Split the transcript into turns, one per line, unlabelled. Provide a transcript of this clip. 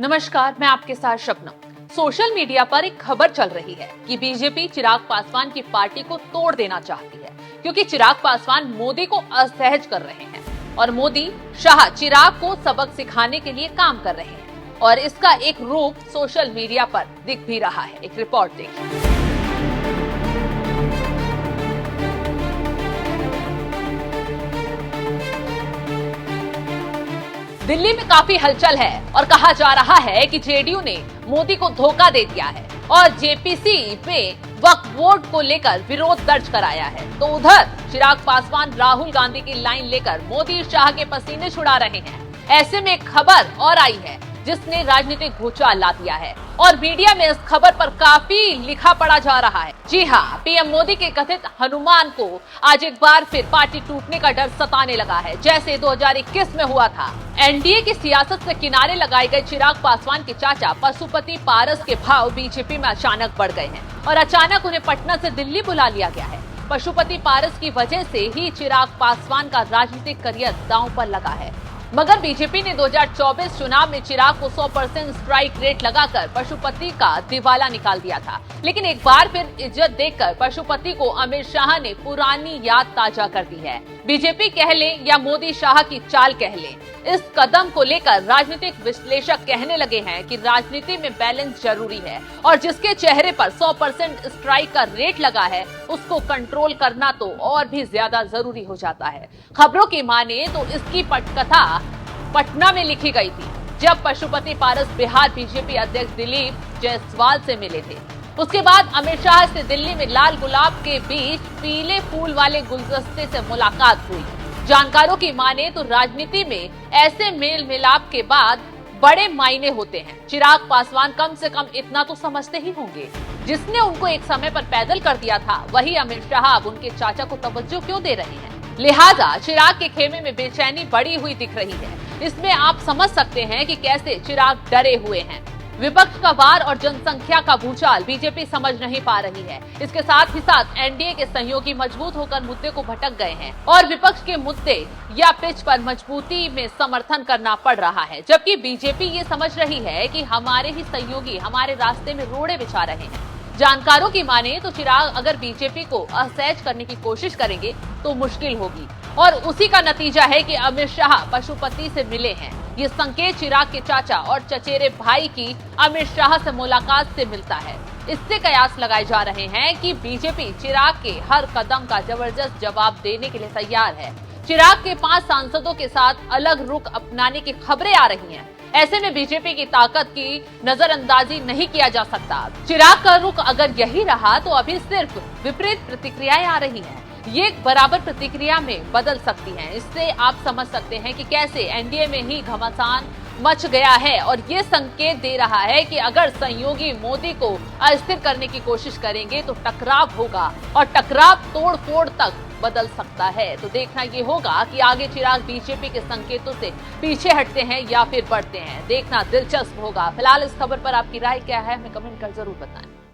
नमस्कार, मैं आपके साथ शबनम। सोशल मीडिया पर एक खबर चल रही है कि बीजेपी चिराग पासवान की पार्टी को तोड़ देना चाहती है क्योंकि चिराग पासवान मोदी को असहज कर रहे हैं और मोदी शाह चिराग को सबक सिखाने के लिए काम कर रहे हैं और इसका एक रूप सोशल मीडिया पर दिख भी रहा है। एक रिपोर्ट देखिए। दिल्ली में काफी हलचल है और कहा जा रहा है कि जेडीयू ने मोदी को धोखा दे दिया है और जेपीसी में वक्फ बोर्ड को लेकर विरोध दर्ज कराया है। तो उधर चिराग पासवान राहुल गांधी की लाइन लेकर मोदी शाह के पसीने छुड़ा रहे हैं। ऐसे में एक खबर और आई है जिसने राजनीतिक भूचाल ला दिया है और मीडिया में इस खबर पर काफी लिखा पड़ा जा रहा है। जी हाँ, पीएम मोदी के कथित हनुमान को आज एक बार फिर पार्टी टूटने का डर सताने लगा है, जैसे 2021 में हुआ था। एनडीए की सियासत से किनारे लगाए गए चिराग पासवान के चाचा पशुपति पारस के भाव बीजेपी में अचानक बढ़ गए हैं और अचानक उन्हें पटना से दिल्ली बुला लिया गया है। पशुपति पारस की वजह से ही चिराग पासवान का राजनीतिक करियर दांव पर लगा है, मगर बीजेपी ने 2024 चुनाव में चिराग को 100% स्ट्राइक रेट लगाकर पशुपति का दिवाला निकाल दिया था। लेकिन एक बार फिर इज्जत देखकर पशुपति को अमित शाह ने पुरानी याद ताजा कर दी है। बीजेपी कह ले या मोदी शाह की चाल कह ले, इस कदम को लेकर राजनीतिक विश्लेषक कहने लगे हैं कि राजनीति में बैलेंस जरूरी है और जिसके चेहरे पर 100% स्ट्राइक का रेट लगा है उसको कंट्रोल करना तो और भी ज्यादा जरूरी हो जाता है। खबरों की माने तो इसकी पटकथा पटना में लिखी गई थी जब पशुपति पारस बिहार बीजेपी अध्यक्ष दिलीप जायसवाल से मिले थे। उसके बाद अमित शाह से दिल्ली में लाल गुलाब के बीच पीले फूल वाले गुलदस्ते से मुलाकात हुई। जानकारों की माने तो राजनीति में ऐसे मेल मिलाप के बाद बड़े मायने होते हैं। चिराग पासवान कम से कम इतना तो समझते ही होंगे, जिसने उनको एक समय पर पैदल कर दिया था वही अमित शाह अब उनके चाचा को तवज्जो क्यों दे रहे हैं। लिहाजा चिराग के खेमे में बेचैनी बढ़ी हुई दिख रही है। इसमें आप समझ सकते हैं कि कैसे चिराग डरे हुए हैं। विपक्ष का वार और जनसंख्या का भूचाल बीजेपी समझ नहीं पा रही है। इसके साथ ही साथ एनडीए के सहयोगी मजबूत होकर मुद्दे को भटक गए हैं और विपक्ष के मुद्दे या पिच पर मजबूती में समर्थन करना पड़ रहा है, जबकि बीजेपी ये समझ रही है कि हमारे ही सहयोगी हमारे रास्ते में रोड़े बिछा रहे हैं। जानकारों की माने तो चिराग अगर बीजेपी को असहज करने की कोशिश करेंगे तो मुश्किल होगी और उसी का नतीजा है कि अमित शाह पशुपति से मिले हैं। ये संकेत चिराग के चाचा और चचेरे भाई की अमित शाह से मुलाकात से मिलता है। इससे कयास लगाए जा रहे हैं कि बीजेपी चिराग के हर कदम का जबरदस्त जवाब देने के लिए तैयार है। चिराग के 5 सांसदों के साथ अलग रुख अपनाने की खबरें आ रही हैं। ऐसे में बीजेपी की ताकत की नजरअंदाजी नहीं किया जा सकता। चिराग का रुख अगर यही रहा तो अभी सिर्फ विपरीत प्रतिक्रियाएं आ रही हैं। ये बराबर प्रतिक्रिया में बदल सकती हैं। इससे आप समझ सकते हैं कि कैसे एनडीए में ही घमासान मच गया है और ये संकेत दे रहा है कि अगर सहयोगी मोदी को अस्थिर करने की कोशिश करेंगे तो टकराव होगा और टकराव तोड़ फोड़ तक बदल सकता है। तो देखना ये होगा कि आगे चिराग बीजेपी के संकेतों से पीछे हटते हैं या फिर बढ़ते हैं। देखना दिलचस्प होगा। फिलहाल इस खबर पर आपकी राय क्या है, हमें कमेंट कर जरूर बताएं।